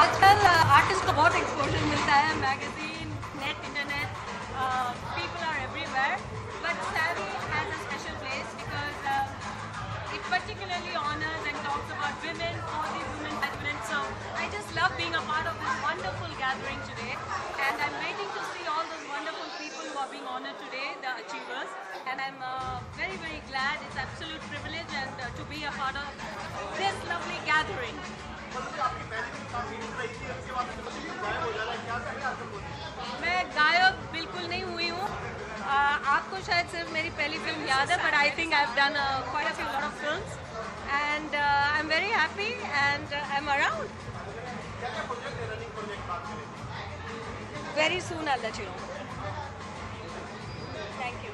आजकल आर्टिस्ट को बहुत एक्सपोजर मिलता है, magazine, net, internet, people are everywhere, but Savvy has a special place because it particularly honors and talks about women, for the women movement. So I just love being a part of this wonderful gathering today, and I'm waiting to see all those wonderful people who are being honored today, the achievers, and I'm very, very glad. It's absolute privilege and to be a part of this lovely gathering. मैं गायब बिल्कुल नहीं हुई हूँ। आपको शायद सिर्फ मेरी पहली फिल्म याद है, but I think I have done quite a few lot of films and I am very happy and I am around. Very soon I will let you know. Thank you.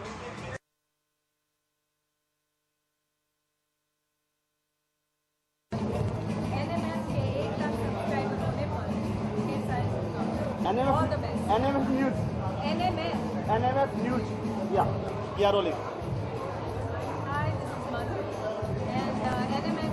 All the best. NMS News. NMS. NMS News. Yeah. We are rolling. Hi, this is Madhu. And NMS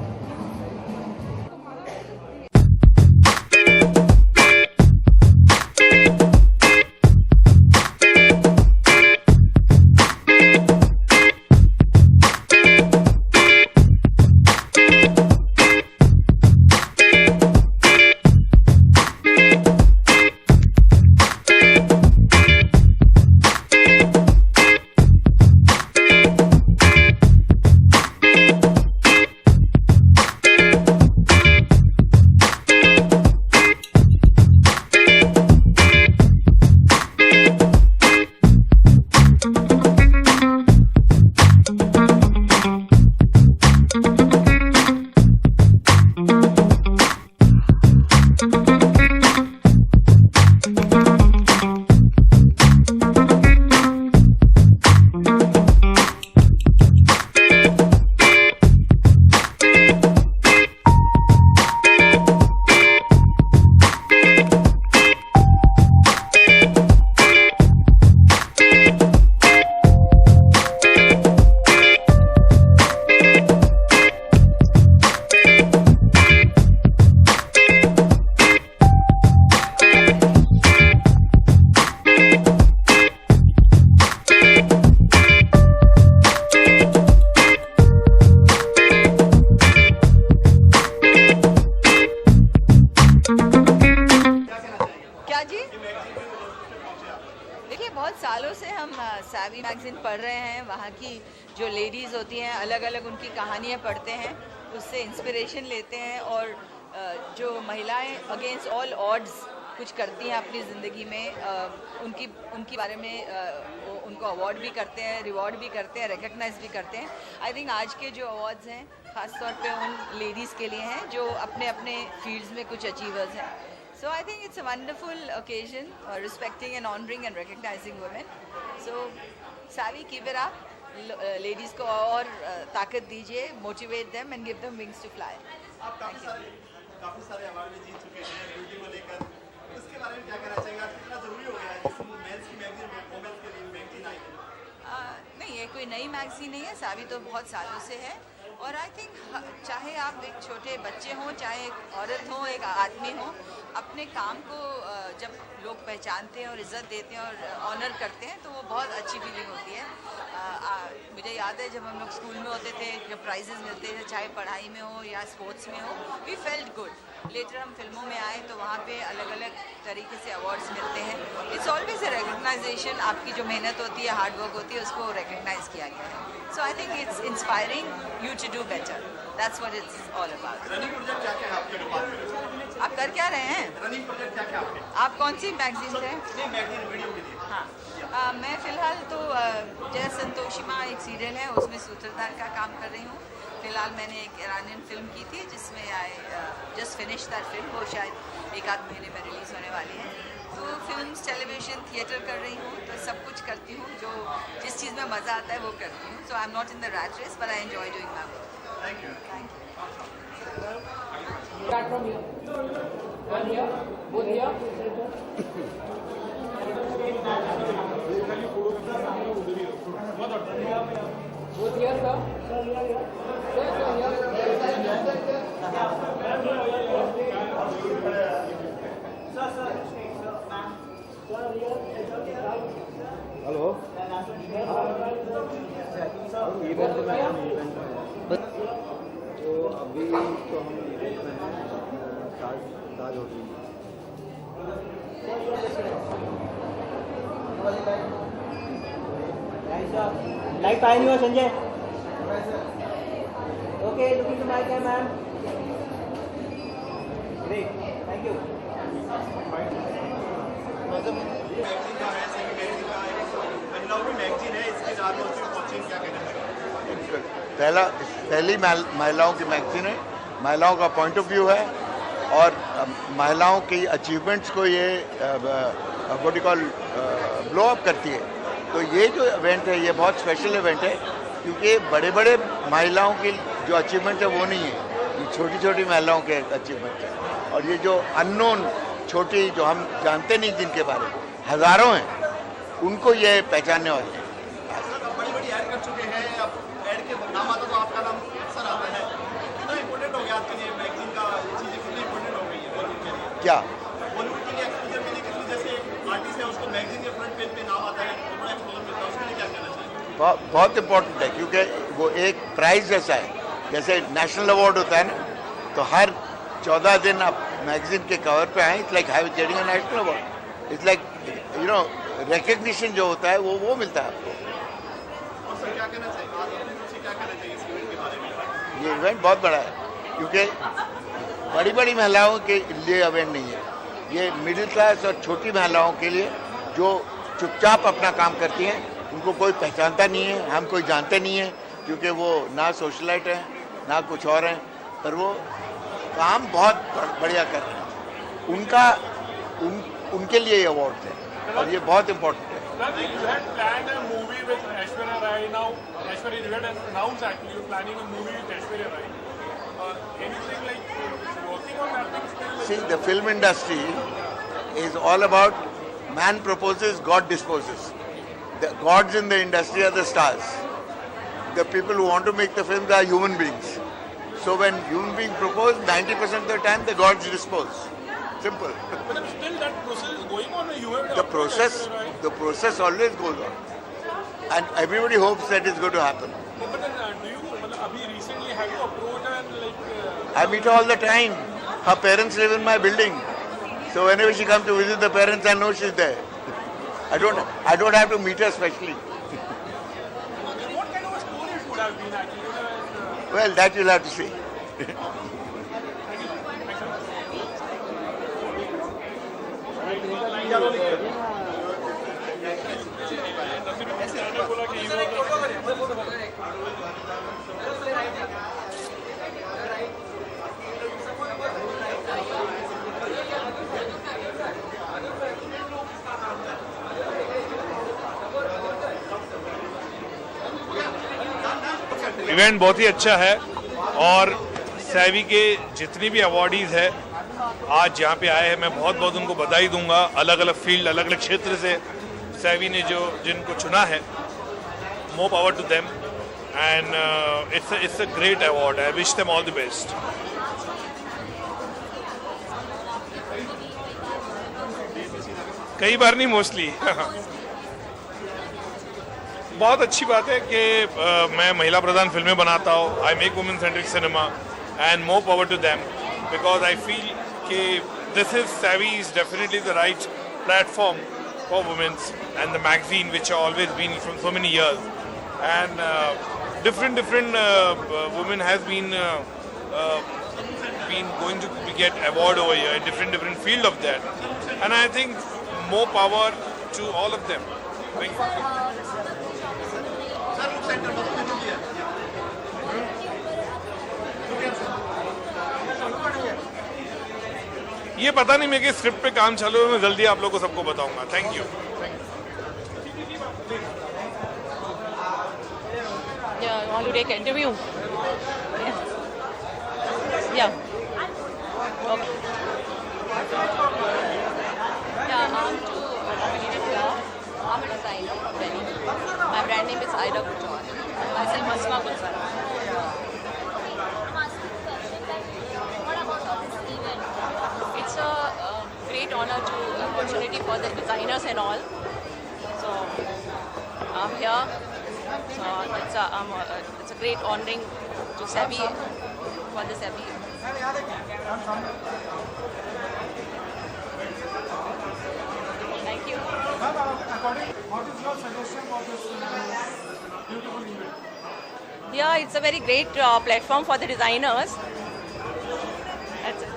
देखिए, बहुत सालों से हम savvy magazine पढ़ रहे हैं। वहाँ की जो लेडीज़ होती हैं, अलग अलग उनकी कहानियाँ पढ़ते हैं, उससे इंस्पिरेशन लेते हैं और जो महिलाएं अगेंस्ट ऑल ऑड्स कुछ करती हैं अपनी ज़िंदगी में, उनकी बारे में उनको अवार्ड भी करते हैं, रिवॉर्ड भी करते हैं, रिकग्नाइज भी करते हैं। आई थिंक आज के जो अवार्ड्स हैं ख़ास तौर पे उन लेडीज़ के लिए हैं जो अपने अपने फील्ड्स में कुछ अचीवर्स हैं। So I think it's a wonderful occasion, respecting and honoring and recognizing women. So Savvy, keep it up. Ladies को और ताकत दीजिए, motivate them and give them wings to fly. आप काफी सारे अवार्ड भी जीत चुके हैं ब्यूटी को लेकर, उसके बारे में क्या कहना चाहेंगे? कितना जरूरी हो गया है मेंस की मैगजीन वुमेन्स के लिए मैगजीन आई है? नहीं, ये कोई नई मैगजीन नहीं है। Savvy तो बहुत सालों से है और आई थिंक चाहे आप एक छोटे बच्चे हों, चाहे एक औरत हो, एक आदमी हो, अपने काम को जब लोग पहचानते हैं और इज़्ज़त देते हैं और ऑनर करते हैं तो वो बहुत अच्छी फीलिंग होती है। मुझे याद है जब हम लोग स्कूल में होते थे, जब प्राइजेज़ मिलते थे, चाहे पढ़ाई में हो या स्पोर्ट्स में हो, वी फेल्ट गुड। लेटर हम फिल्मों में आए तो वहाँ पे अलग अलग तरीके से अवार्ड्स मिलते हैं। इट्स ऑलवेज ए रिकग्नाइजेशन, आपकी जो मेहनत होती है, हार्ड वर्क होती है, उसको रिकग्नाइज किया गया है। So I think it's inspiring you to do better. That's what it's all about. Running project क्या क्या है आपके डिपार्टमेंट? आप कर क्या रहे हैं? रनिंग प्रोजेक्ट क्या क्या आपके? आप कौन सी मैगजीन से? नहीं, मैगजीन वीडियो के लिए। हाँ, मैं फ़िलहाल तो जय संतोषिमा एक सीरियल है, उसमें सूत्रधार का काम कर रही हूँ। फ़िलहाल मैंने एक ईरानियन फिल्म की थी जिसमें I just finish that film, वो शायद एक आध महीने में रिलीज़ होने वाली है। तो फिल्म्स, टेलीविज़न, थिएटर कर रही हूँ, तो सब कुछ करती हूँ। जो जिस चीज़ में मज़ा आता है वो करती हूँ। So I am not in the rat race, but I enjoy doing my work. Thank you. Thank you. Start from here. One here, both here. Both here, sir. Sir, hello event में तो अभी तो हम event में हैं ताज hotel में। Light पाए नहीं हो Sanjay. Okay looking to my cam ma'am. Great thank you. Magazine का है, सेमी मैगजीन का है, महिलाओं की मैगजीन है, इसके साथ में पहुंचे क्या कहना चाहिए? पहली महिलाओं की मैगजीन है, महिलाओं का पॉइंट ऑफ व्यू है और महिलाओं की अचीवमेंट्स को ये what you call blow up करती है। तो ये जो इवेंट है ये बहुत स्पेशल इवेंट है क्योंकि बड़े बड़े महिलाओं की जो अचीवमेंट है वो नहीं है, ये छोटी छोटी महिलाओं के अचीवमेंट है। और ये जो अननोन छोटी जो हम जानते नहीं जिनके बारे में हज़ारों हैं, उनको ये पहचानने वाले हैं। बड़ी बड़ी ऐड कर चुके हैं, अब ऐड के नाम आता तो आपका नाम अक्सर आता है। कितना इम्पोर्टेंट हो गया आपके लिए मैगजीन का, ये चीज़ें कितनी इम्पोर्टेंट हो गई है बॉलीवुड के लिए? क्या बॉलीवुड के लिए एक्सपोजर मिलने के लिए, जैसे आर्टिस्ट है उसको मैगजीन के फ्रंट पेज पे नाम आता है, तो बड़ा एक्सपोजर मिलता है, उसके लिए क्या कहना चाहिए? बहुत इम्पोर्टेंट है क्योंकि वो एक प्राइज जैसा है, जैसे नेशनल अवार्ड होता है ना, तो हर 14 दिन आप मैगजीन के कवर पे आए, it's like getting a national award, it's like you know recognition जो होता है वो मिलता है आपको। और सर क्या कहना चाहिए, आप अपनी तरफ से क्या कहना चाहिए इस इवेंट के बारे में? ये इवेंट बहुत बड़ा है क्योंकि बड़ी बड़ी महिलाओं के लिए इवेंट नहीं है, ये मिडिल क्लास और छोटी महिलाओं के लिए जो चुपचाप अपना काम करती हैं, उनको कोई पहचानता नहीं है, हम कोई जानते नहीं है क्योंकि वो ना सोशलाइट हैं ना कुछ और हैं, पर वो काम बहुत बढ़िया कर रहे हैं। उनके लिए ये अवार्ड है और ये बहुत इम्पोर्टेंट है। You had planned a movie with Aishwarya Rai. Now, Aishwarya, you had announced actually you're planning a movie with Aishwarya Rai. Anything like working on that thing still? See, the film industry is all about man proposes, God disposes. The gods in the industry are the stars. The people who want to make the films are human beings. So when human beings propose, 90% of the time the gods dispose. Simple. But still that process is going on. You have The process always goes on. And everybody hopes that it's going to happen. But then do you, abhi recently have you approached and like... I meet her all the time. Her parents live in my building. So whenever she comes to visit the parents, I know she's there. I don't have to meet her specially. What kind of a story it would have been actually? Well, that you'll have to see. Event बहुत ही अच्छा है और savvy के जितनी भी awardees है आज यहाँ पे आए हैं, मैं बहुत बहुत उनको बधाई दूंगा। अलग अलग फील्ड, अलग अलग क्षेत्र से सैवी ने जिनको चुना है, more power to them and it's a great award. I wish them all the best. कई बार नहीं, मोस्टली। बहुत अच्छी बात है कि मैं महिला प्रधान फिल्में बनाता हूँ। I make women centric cinema and more power to them because I feel कि this is Savvy is definitely the right platform for women's and the magazine which always been from so many years and different women has been going to get award over here in different field of that, and I think more power to all of them. Thank you. ये पता नहीं, मेरे script पे काम चालू है, मैं जल्दी आप लोगों को सबको बताऊंगा। Thank you. Yeah, you want to take an interview? Yeah. Okay. Yeah, I'm to I'm a designer, Benny. My brand name is Ida Kuchar. Myself, Asma Gulzar. It's a great honor to opportunity for the designers and all. So I'm here. So it's a great honoring to Savvy for the Savvy. Thank you. What is your suggestion for this beautiful event? Yeah, it's a very great platform for the designers. That's it.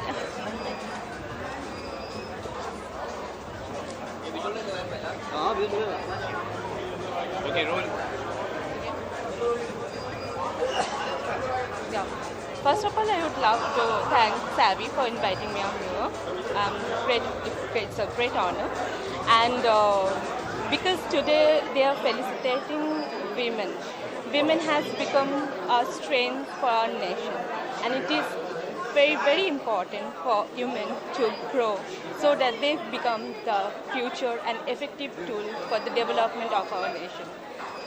Yeah. First of all, I would love to thank Savvy for inviting me out here. It's a great honor. And because today they are felicitating women. Women has become a strength for our nation. And it is very, very important for women to grow so that they become the future and effective tool for the development of our nation.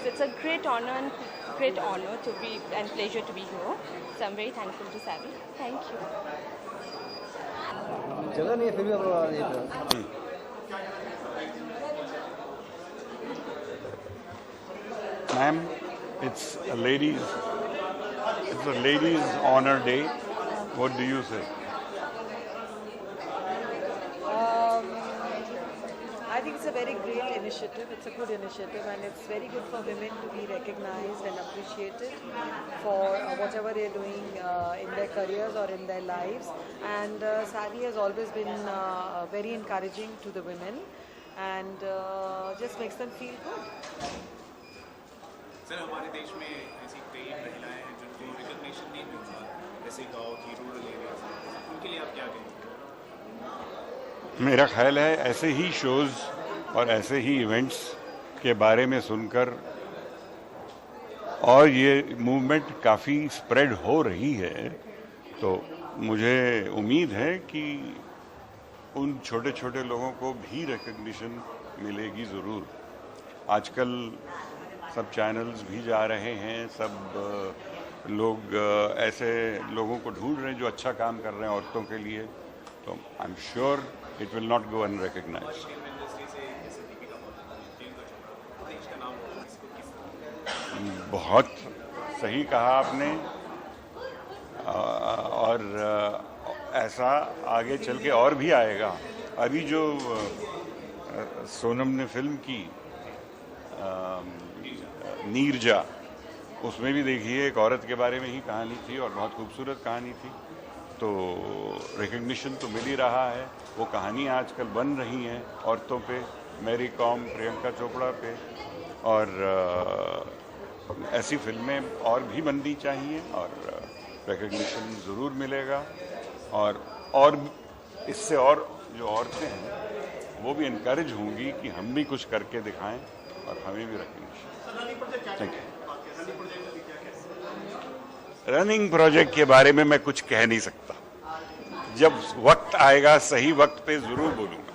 So it's a great honor to be and pleasure to be here. So I'm very thankful to Savvy. Thank you. जगह नहीं है फिर भी हम लोग ये कर Ma'am, it's a ladies' honor day. What do you say? I think it's a very great initiative. It's a good initiative, and it's very good for women to be recognized and appreciated for whatever they're doing in their careers or in their lives. And Savvy has always been very encouraging to the women, and just makes them feel good. Sir हमारे देश में ऐसी कई महिलाएं हैं जिनको recognition नहीं मिलता, जैसे गांव की रूरल एरियाज, उनके लिए आप क्या कहेंगे? मेरा ख्याल है ऐसे ही शोज़ और ऐसे ही इवेंट्स के बारे में सुनकर और ये मूवमेंट काफ़ी स्प्रेड हो रही है, तो मुझे उम्मीद है कि उन छोटे छोटे लोगों को भी रिकग्निशन मिलेगी ज़रूर। आजकल सब चैनल्स भी जा रहे हैं, सब लोग ऐसे लोगों को ढूंढ रहे हैं जो अच्छा काम कर रहे हैं औरतों के लिए, तो I am sure it will not go unrecognised. बहुत सही कहा आपने, और ऐसा आगे चल के और भी आएगा। अभी जो सोनम ने फिल्म की नीरजा, उसमें भी देखिए एक औरत के बारे में ही कहानी थी और बहुत खूबसूरत कहानी थी, तो रिकग्निशन तो मिल ही रहा है। वो कहानियाँ आजकल बन रही हैं औरतों पे, मैरी कॉम, प्रियंका चोपड़ा पे, और ऐसी फिल्में और भी बननी चाहिए और रिकग्निशन ज़रूर मिलेगा। और इससे और जो औरतें हैं वो भी इनकरेज होंगी कि हम भी कुछ करके दिखाएं और हमें भी recognition. Thank you. Running project के बारे में मैं कुछ कह नहीं सकता, जब वक्त आएगा सही वक्त पे ज़रूर बोलूँगा।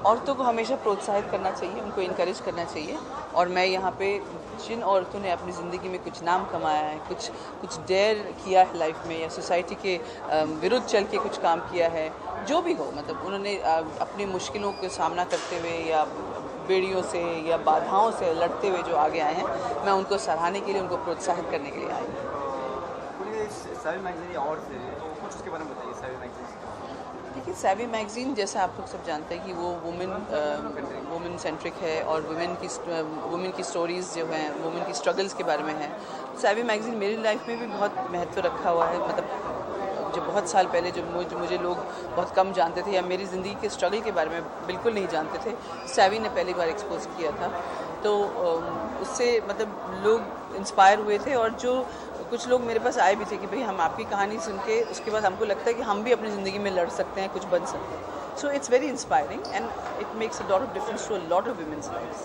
औरतों को हमेशा प्रोत्साहित करना चाहिए, उनको इनकरेज करना चाहिए। और मैं यहाँ पे जिन औरतों ने अपनी ज़िंदगी में कुछ नाम कमाया है, कुछ डेयर किया है लाइफ में, या सोसाइटी के विरुद्ध चल के कुछ काम किया है, जो भी हो, मतलब उन्होंने अपनी मुश्किलों का सामना करते हुए या बेड़ियों से या बाधाओं से लड़ते हुए जो आगे आए हैं, मैं उनको सराहने के लिए, उनको प्रोत्साहित करने के लिए आई हूँ। देखिए, सैवी मैगज़ीन जैसा आप लोग सब जानते हैं कि वो वुमेन सेंट्रिक है और वुमेन की स्टोरीज़ जो हैं, वुमेन की स्ट्रगल्स के बारे में है। सैवी मैगज़ीन मेरी लाइफ में भी बहुत महत्व रखा हुआ है। मतलब जो बहुत साल पहले जो मुझे लोग बहुत कम जानते थे या मेरी ज़िंदगी के स्ट्रगल के बारे में बिल्कुल नहीं जानते थे, सैवी ने पहली बार एक्सपोज किया था। तो उससे मतलब लोग इंस्पायर हुए थे, और जो कुछ लोग मेरे पास आए भी थे कि भाई हम आपकी कहानी सुन के उसके बाद हमको लगता है कि हम भी अपनी ज़िंदगी में लड़ सकते हैं, कुछ बन सकते हैं। So it's very inspiring and it makes a lot of difference to a lot of women's lives.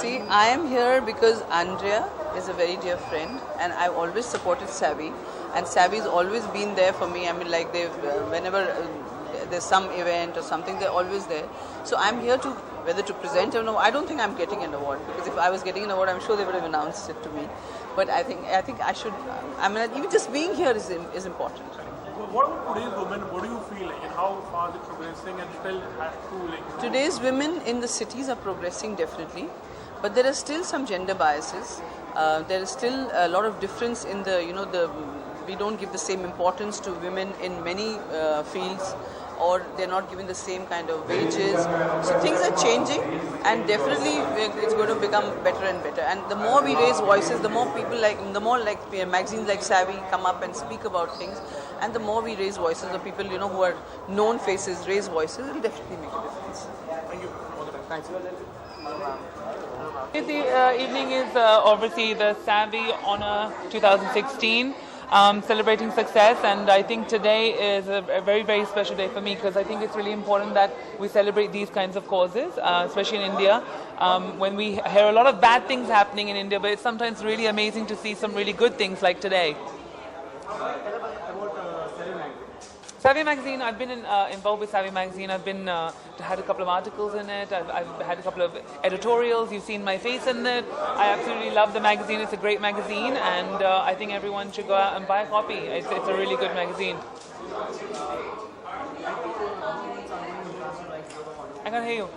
See, I am here because Andrea is a very dear friend, and I've always supported Savvy, and Savvy's always been there for me. I mean, like whenever there's some event or something, they're always there. So I'm here to whether to present or no. I don't think I'm getting an award, because if I was getting an award, I'm sure they would have announced it to me. But I think I should. I mean, even just being here is important. What about today's women? What do you feel like, and how far they're progressing, and still have to like? Today's women in the cities are progressing definitely, but there are still some gender biases. There is still a lot of difference in we don't give the same importance to women in many fields, or they're not given the same kind of wages. So things are changing, and definitely it's going to become better and better. And the more we raise voices, the more magazines like Savvy come up and speak about things, and the more we raise voices, the people who are known faces raise voices, it will definitely make a difference. Thank you. Thanks. The evening is obviously the Savvy Honor 2016. Celebrating success, and I think today is a very, very special day for me, because I think it's really important that we celebrate these kinds of causes, especially in India, when we hear a lot of bad things happening in India, but it's sometimes really amazing to see some really good things like today. Savvy Magazine, I've been involved with Savvy Magazine. I've had a couple of articles in it. I've had a couple of editorials. You've seen my face in it. I absolutely love the magazine. It's a great magazine, and I think everyone should go out and buy a copy. It's a really good magazine. I can't hear you.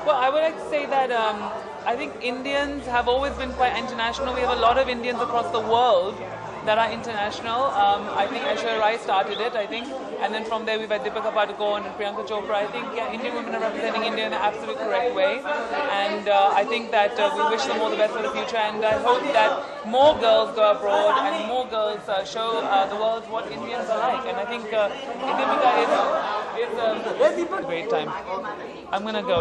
Well, I would like to say that I think Indians have always been quite international. We have a lot of Indians across the world that are international. I think Aishwarya Rai started it, and then from there we've had Deepika Padukone and Priyanka Chopra. I think Indian women are representing India in the absolute correct way, and I think that we wish them all the best for the future, and I hope that more girls go abroad and more girls show the world what Indians are like, and I think Deepika is a great time. I'm gonna go.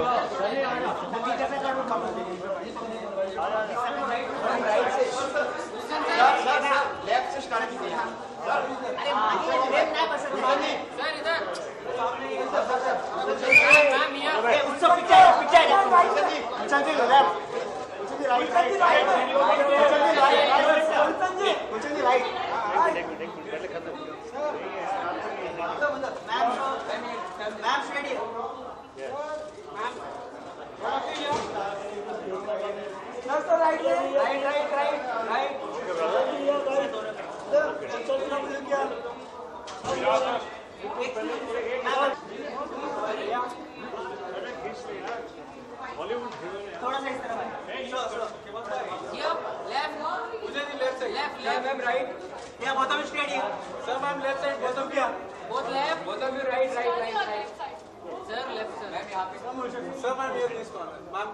Left से start कीजिए अरे मानिए left ना पसंद मानिए sir इधर ma'am यहां उससे पीछे चल जी लेफ्ट चल जी राइट चल जी राइट पहले खत्म ma'am ready ma'am Just the right way. Right. थोड़ा सा इस तरफ लेफ्ट मैम राइट या bottom straight sir ma'am left side bottom क्या both left bottom you right sir left sir ma'am यहां पे सर मैम ये this corner ma'am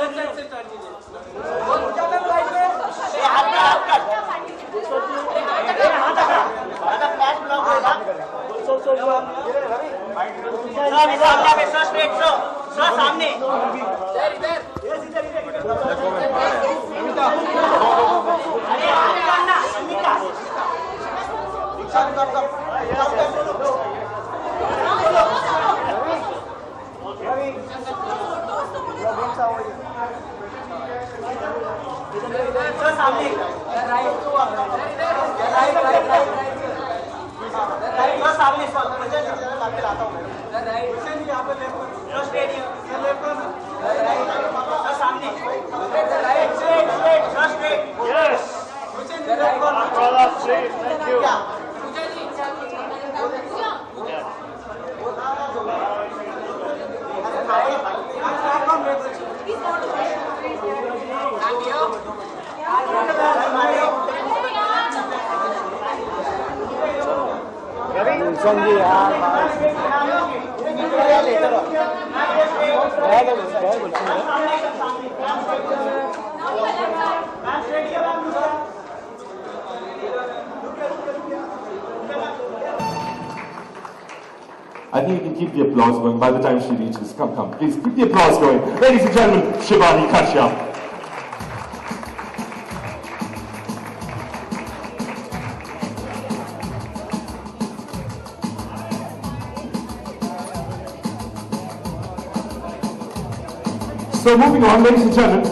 Sir, sir सामने राइट सर सामने सामने लाता हूँ मैं राइट यहाँ पर left first area sir left sir सामने right straight sir straight yes thank you Sanjay यार I think you can keep the applause going by the time she reaches. Come, come, please keep the applause going. Ladies and gentlemen, Shivani Kashyap. So moving on, ladies and gentlemen,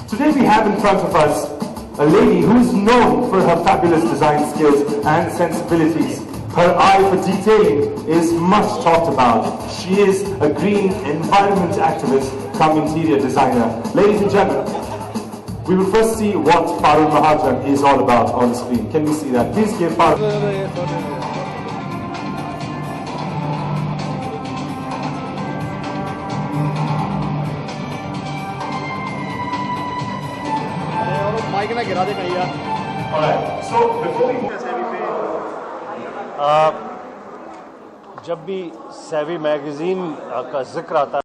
today we have in front of us a lady who is known for her fabulous design skills and sensibilities. Her eye for detailing is much talked about. She is a green environment activist come interior designer. Ladies and gentlemen, we will first see what Parul Mahajan is all about on the screen. Can we see that? Please give Parul. Alright, so before we जब भी savvy magazine का जिक्र आता है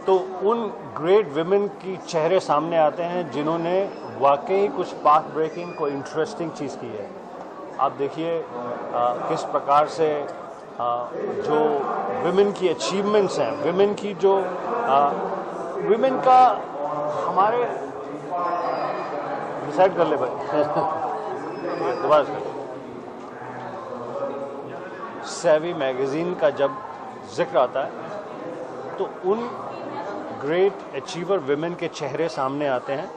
तो उन great women की चेहरे सामने आते हैं जिन्होंने वाकई कुछ पाथ ब्रेकिंग को इंटरेस्टिंग चीज़ की है। आप देखिए किस प्रकार से जो विमेन की अचीवमेंट्स हैं, विमेन की जो विमेन का हमारे डिसाइड कर ले भाई दोबारा कर सैवी मैगजीन का जब जिक्र आता है तो उन ग्रेट अचीवर विमेन के चेहरे सामने आते हैं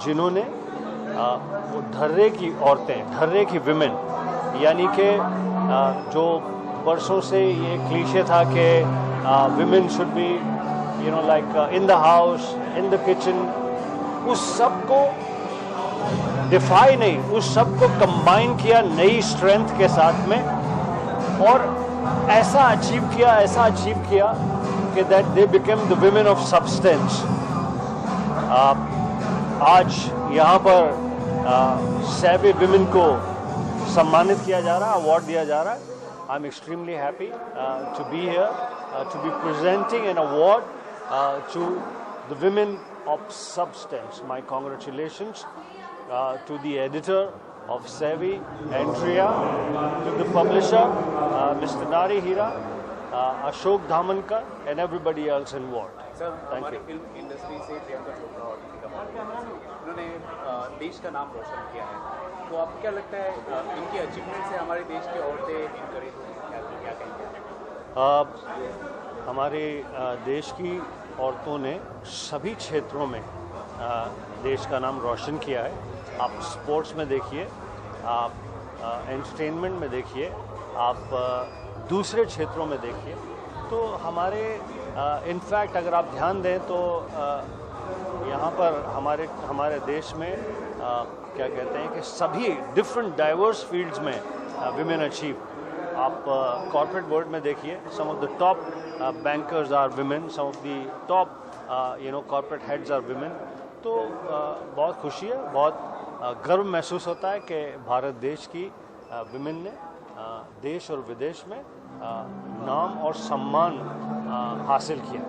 जिन्होंने वो धर्रे की औरतें, धर्रे की विमेन, यानी कि जो बरसों से ये क्लीशे था कि women should be you know like in the house, in the kitchen, उस सब को डिफाई नहीं, उस सब को कंबाइन किया नई स्ट्रेंथ के साथ में और ऐसा अचीव किया कि that they became the women of substance. आज यहाँ पर सैवी विमेन को सम्मानित किया जा रहा है, अवार्ड दिया जा रहा है। I am extremely happy to be here, to be presenting an award to the women of substance. My congratulations to the editor of Savvy, Andrea, to the publisher, Mr. Nari Hira, Ashok Dhamankar, and everybody else involved. Sir, thank you. Film industry से प्रियंका चोपड़ा और दीपिका पादुकोण उन्होंने देश का नाम रोशन किया है, तो आपको क्या लगता है इनकी अचीवमेंट से हमारे देश की औरतें इनकरेज होंगी, क्या कहेंगे? हमारे देश की औरतों ने सभी क्षेत्रों में देश का नाम रोशन किया है। आप स्पोर्ट्स में देखिए, आप एंटरटेनमेंट में देखिए, आप दूसरे क्षेत्रों में देखिए, तो हमारे इनफैक्ट अगर आप ध्यान दें तो यहाँ पर हमारे देश में क्या कहते हैं कि सभी डिफरेंट डाइवर्स फील्ड्स में विमेन अचीव। आप कॉर्पोरेट वर्ल्ड में देखिए, some of the top bankers are women, some of the top corporate heads are women. तो बहुत खुशी है, बहुत गर्व महसूस होता है कि भारत देश की विमेन ने देश और विदेश में नाम और सम्मान हासिल किया।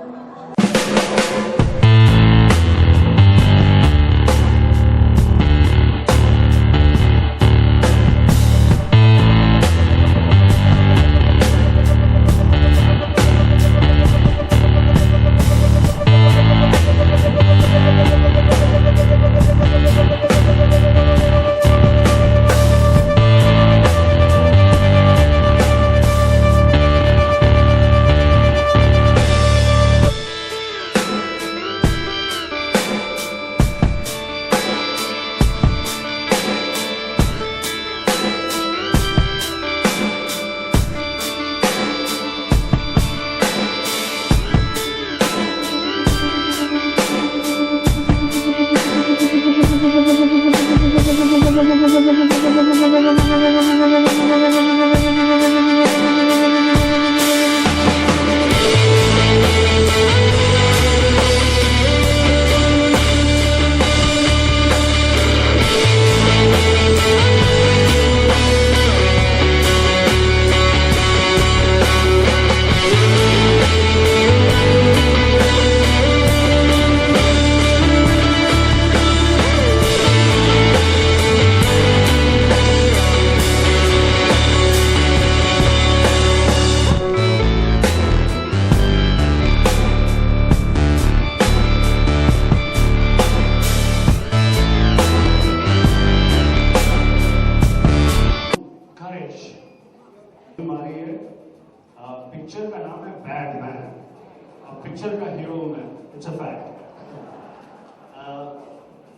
पिक्चर का हीरो हूँ मैं, it's a fact.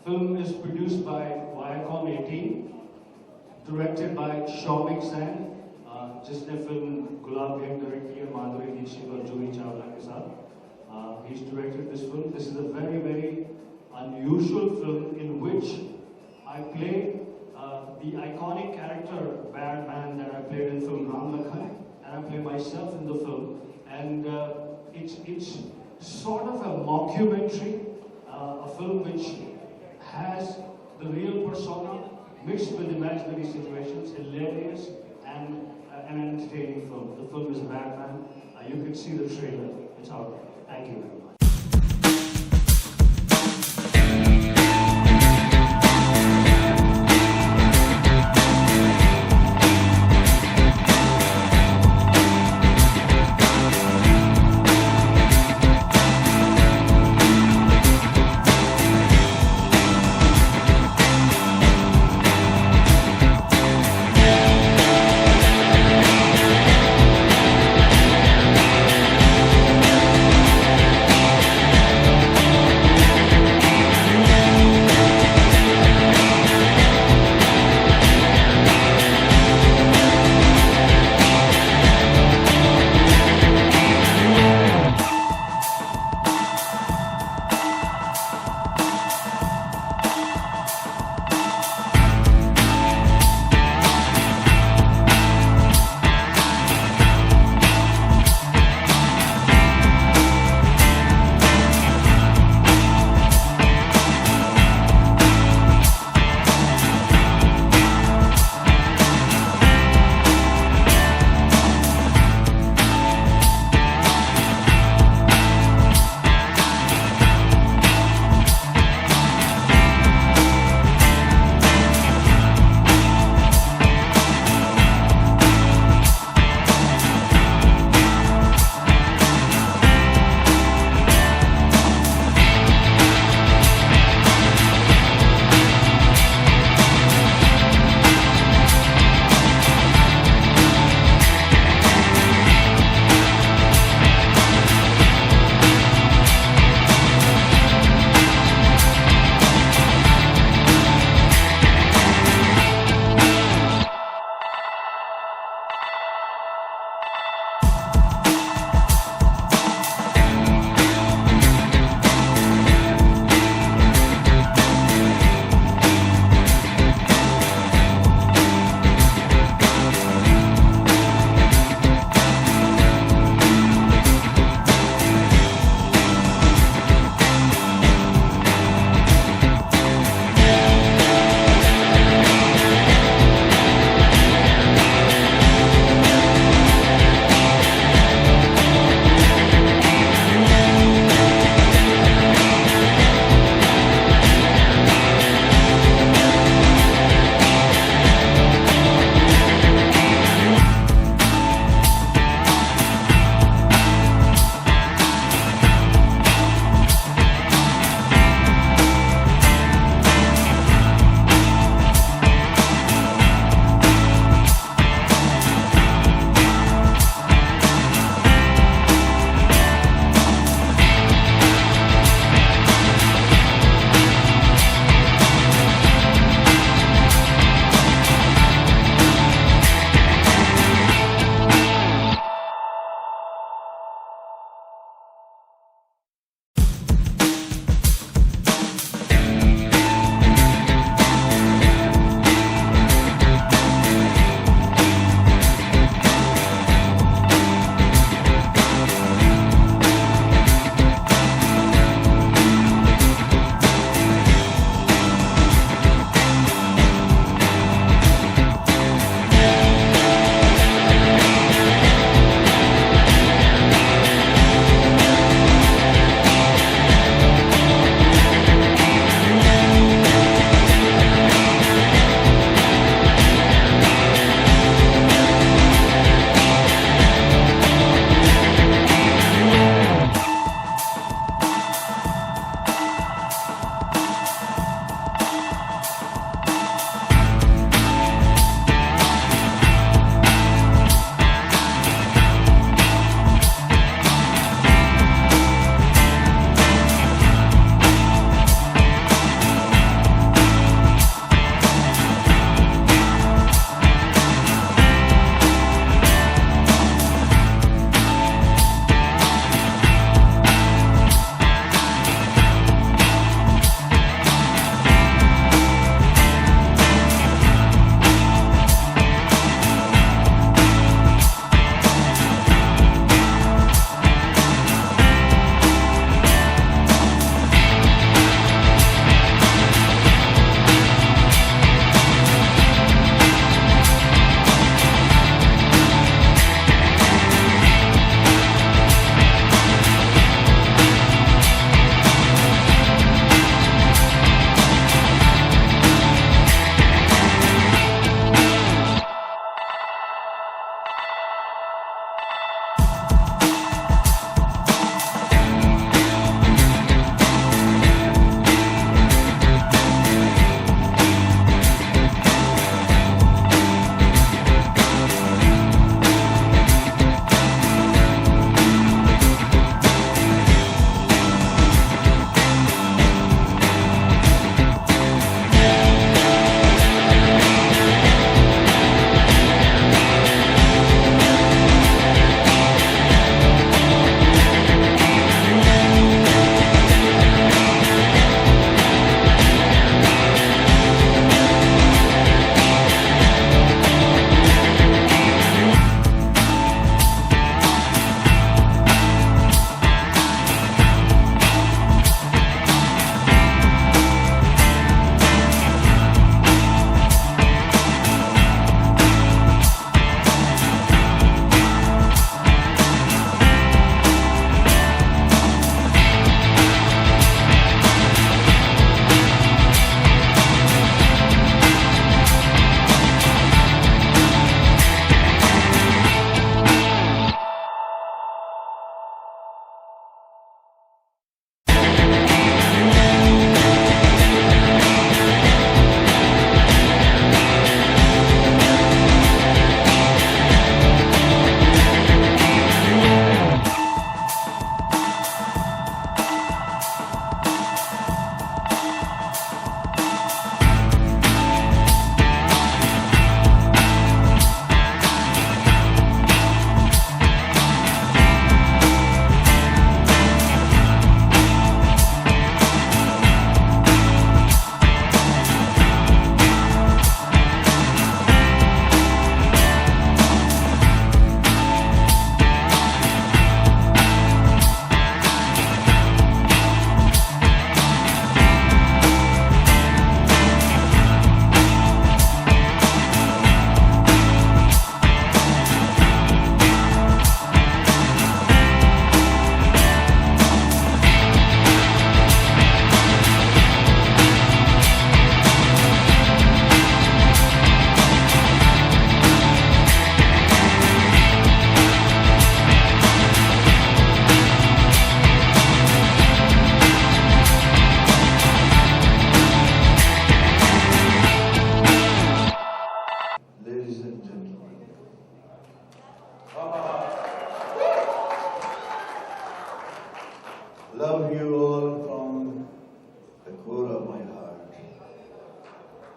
Film is produced by Viacom 18, directed by Shaumik Sen, जिसने फिल्म गुलाब गैंग डायरेक्ट की माधुरी दीक्षित और जूही चावला के साथ। He's directed this film. This is a very, very unusual film in which I play the iconic character Bad Man that I played in film Ram Lakhan, and I play myself in the film. And it's sort of a mockumentary, a film which has the real persona mixed with imaginary situations, hilarious and an entertaining film. The film is Bad Man. You can see the trailer. It's out there. Thank you very much.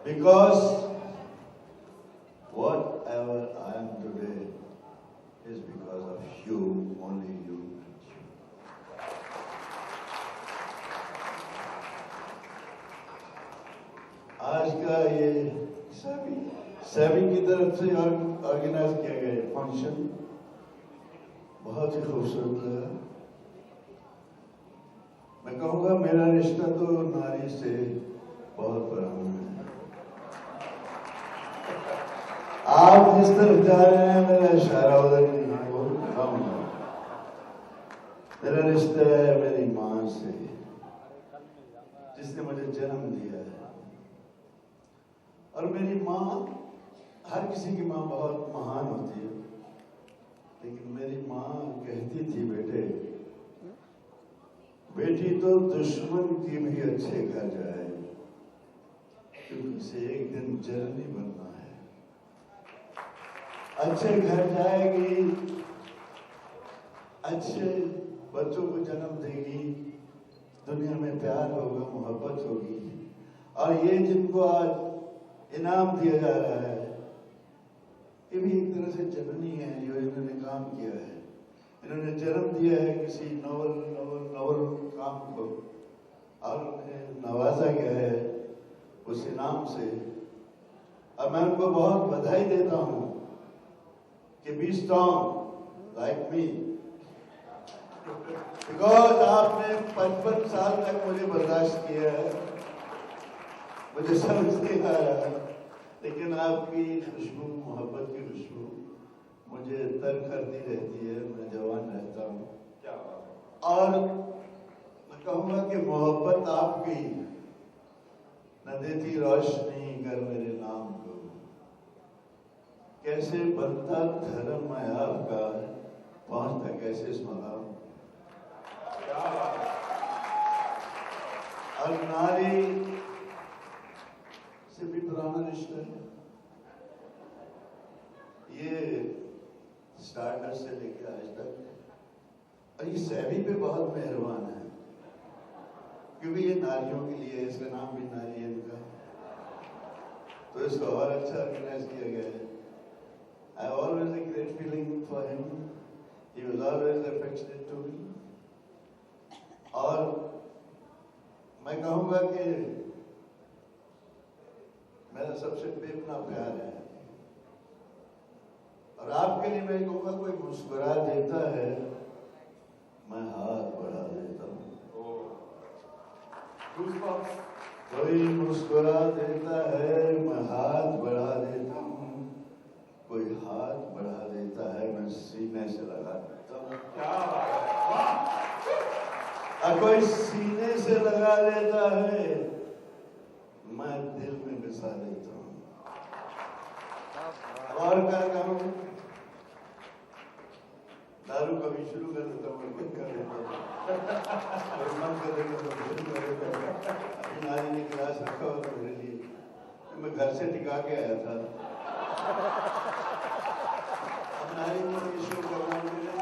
Because whatever I am today is because of you, only you. आज का ये सभी की तरफ से organise किया गया function बहुत ही खूबसूरत लगा। मैं कहूँगा मेरा रिश्ता तो नारी से बहुत पुराना है। आप जिस तरफ जा रहे हैं मेरा इशारा उधर नहीं है, बहुत कम है। मेरा रिश्ता है मेरी माँ से, जिसने मुझे जन्म दिया है। और मेरी माँ, हर किसी की माँ बहुत महान होती है, लेकिन मेरी माँ कहती थी बेटी तो दुश्मन की भी अच्छे घर जाए, क्योंकि उसे एक दिन जननी बनना है। अच्छे घर जाएगी, अच्छे बच्चों को जन्म देगी, दुनिया में प्यार होगा, मोहब्बत होगी। और ये जिनको आज इनाम दिया जा रहा है, ये भी एक तरह से जननी है जो इन्होंने काम किया है। इन्होंने जन्म दिया है किसी नोबल काम को और उन्हें नवाजा गया है उस इनाम से। और मैं उनको बहुत बधाई देता हूँ कि be strong like me, because आपने 55 साल तक मुझे बर्दाश्त किया है। मुझे समझ नहीं आ रहा, लेकिन आपकी खुशबू, मोहब्बत की खुशबू मुझे तर करती रहती है। मैं जवान रहता हूँ। और मैं कहूँगा कि मोहब्बत आपकी न देती रोशनी कर मेरे नाम को, कैसे बनता धर्म मैं आपका, पहुँचता कैसे इस मकाम। और नारी से भी पुराना रिश्ता है। ये स्टार्टअप से लेकर आज तक, और ये सैवी पे बहुत मेहरबान है, क्योंकि ये नारियों के लिए, इसका नाम भी नारी है इनका, तो इसको और अच्छा ऑर्गेनाइज किया गया है। I have always a great feeling for him. He was always affectionate to me. और मैं कहूँगा कि मेरा सबसे बेपना प्यार है। और आपके लिए मैं कहूँगा, कोई मुस्कुरा देता है मैं हाथ बढ़ा देता हूँ। कोई मुस्कुरा देता है मैं हाथ बढ़ा देता हूँ, कोई हाथ बढ़ा देता है मैं सीने से लगा देता हूँ। और कोई सीने से लगा लेता है मैं दिल में बसा लेता हूँ। और क्या कहूँ, दारू कभी शुरू कर देता हूँ, बंद कर देता हूँ, और मन करेगा तो शुरू कर देता हूँ। नारी ने गिलास रखा हुआ मेरे लिए, मैं घर से टिका के आया था। अब नारी को शुरू करना मुझे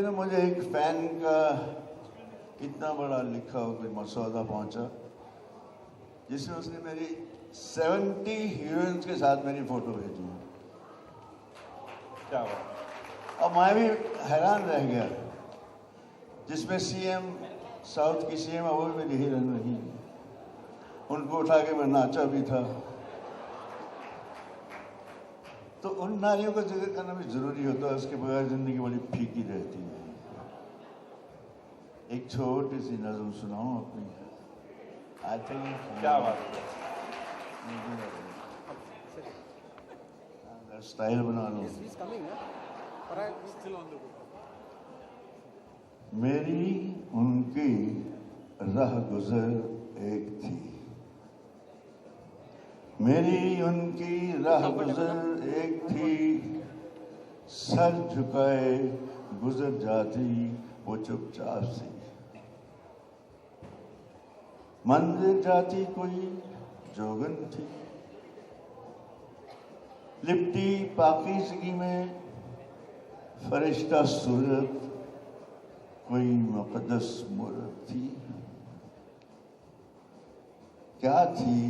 दिनों मुझे एक फैन का इतना बड़ा लिखा हुआ कोई मसौदा पहुंचा जिसमें उसने मेरी 70 हीरोइंस के साथ मेरी फोटो भेजी। क्या बात। और मैं भी हैरान रह गया, जिसमें सीएम साउथ की सीएम वो भी मेरी हीरोइन रही, उनको उठा के मैं नाचा भी था। तो उन नारियों का जिक्र करना भी जरूरी होता है, उसके बगैर जिंदगी बड़ी फीकी रहती है। एक छोटी सी नज़म सुनाऊं अपनी। आई थिंक क्या बात स्टाइल बना लो। मेरी उनकी राह गुजर एक थी, मेरी उनकी राह गुजर एक थी, सर झुकाए गुजर जाती वो चुपचाप सी, मंदिर जाती कोई जोगन थी, लिपटी पाकीज़गी में फरिश्ता सूरत कोई मुक़द्दस मूरत थी। क्या थी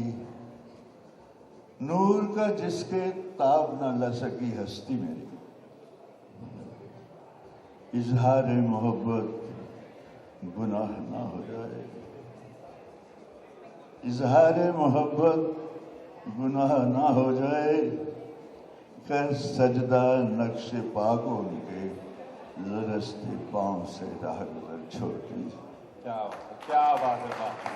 नूर का जिसके ताब न ला सकी हस्ती मेरी, इजहार मोहब्बत गुनाह ना हो जाए, इजहार मोहब्बत गुनाह ना हो जाए, कर सजदा नक्श पाकों के लरसते पाँव से राह गुजर छोटी। क्या बात है।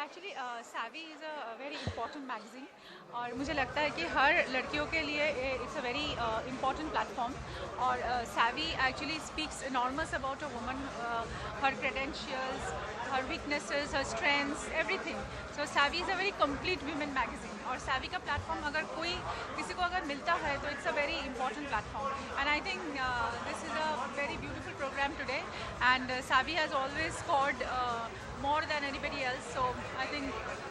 Actually Savvy is a very important magazine और मुझे लगता है कि हर लड़कियों के लिए it's a very important platform और Savvy actually speaks enormous about a woman, her credentials, her weaknesses, her strengths, everything. So Savvy is a very complete women magazine और Savvy का प्लेटफॉर्म अगर कोई किसी को अगर मिलता है तो it's a very important platform and I think this is a very beautiful program today and Savvy has always scored more than anybody else, so I think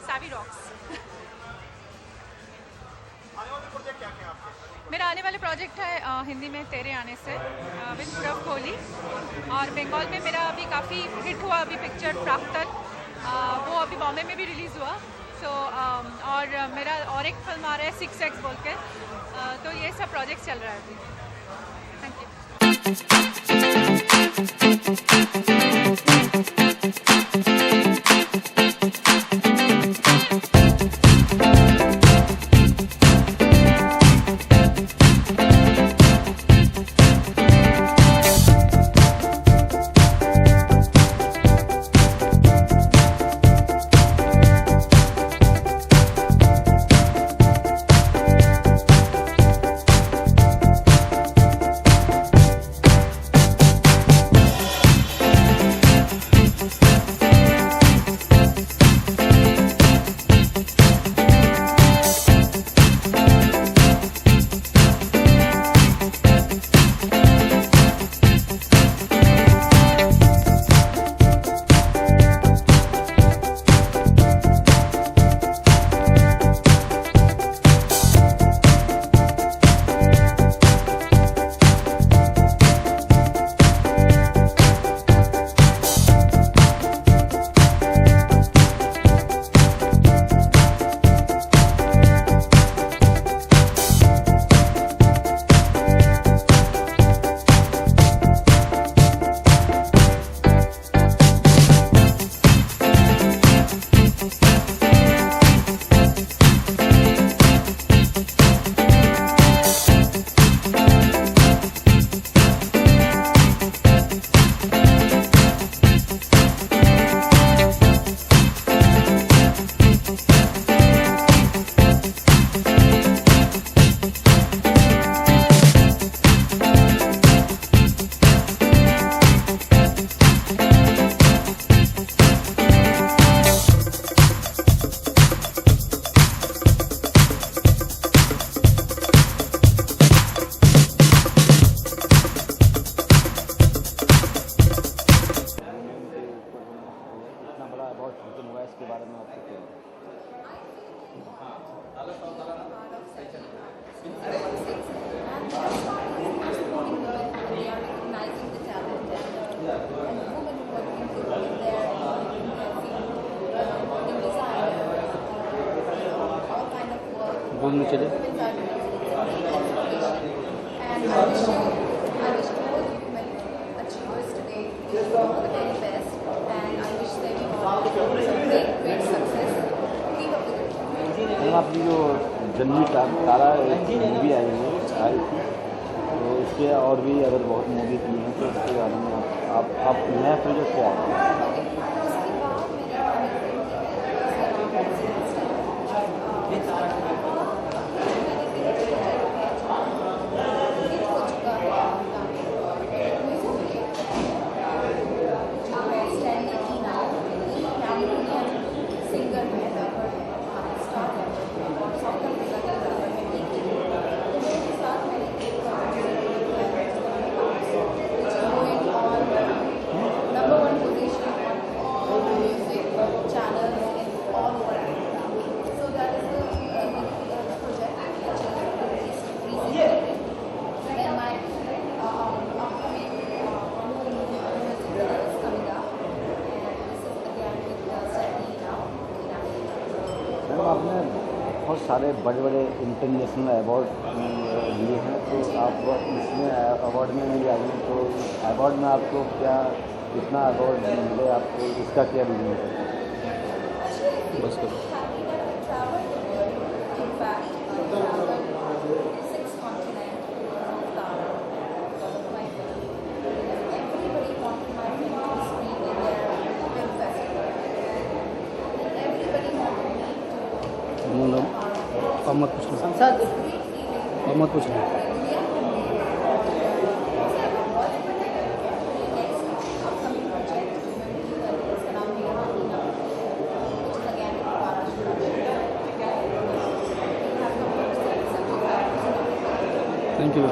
Savvy rocks. आने वाले प्रोजेक्ट क्या क्या आपके? मेरा आने वाले प्रोजेक्ट है हिंदी में तेरे आने से विद पूरब कोहली, और बंगाल में मेरा अभी काफ़ी हिट हुआ अभी पिक्चर प्राक्तन, वो अभी बॉम्बे में भी रिलीज़ हुआ। सो और मेरा और एक फिल्म आ रहा है 6X बोल के, तो ये सब प्रोजेक्ट चल रहा है अभी। Thank you. बोलने चले आपकी जो जन्मी तारा एक मूवी आई थी, तो इसके और भी अगर बहुत मूवी की हैं तो उसके बारे में आप नया प्रोजेक्ट क्या है? आपने बहुत सारे बड़े बड़े इंटरनेशनल अवार्ड लिए हैं, तो आप इसमें अवार्ड में नहीं आई हैं, तो अवार्ड में आपको क्या इतना अवार्ड मिले आपको, इसका क्या रीज़न है? बस करो। मत पूछना मत पूछना थैंक यू।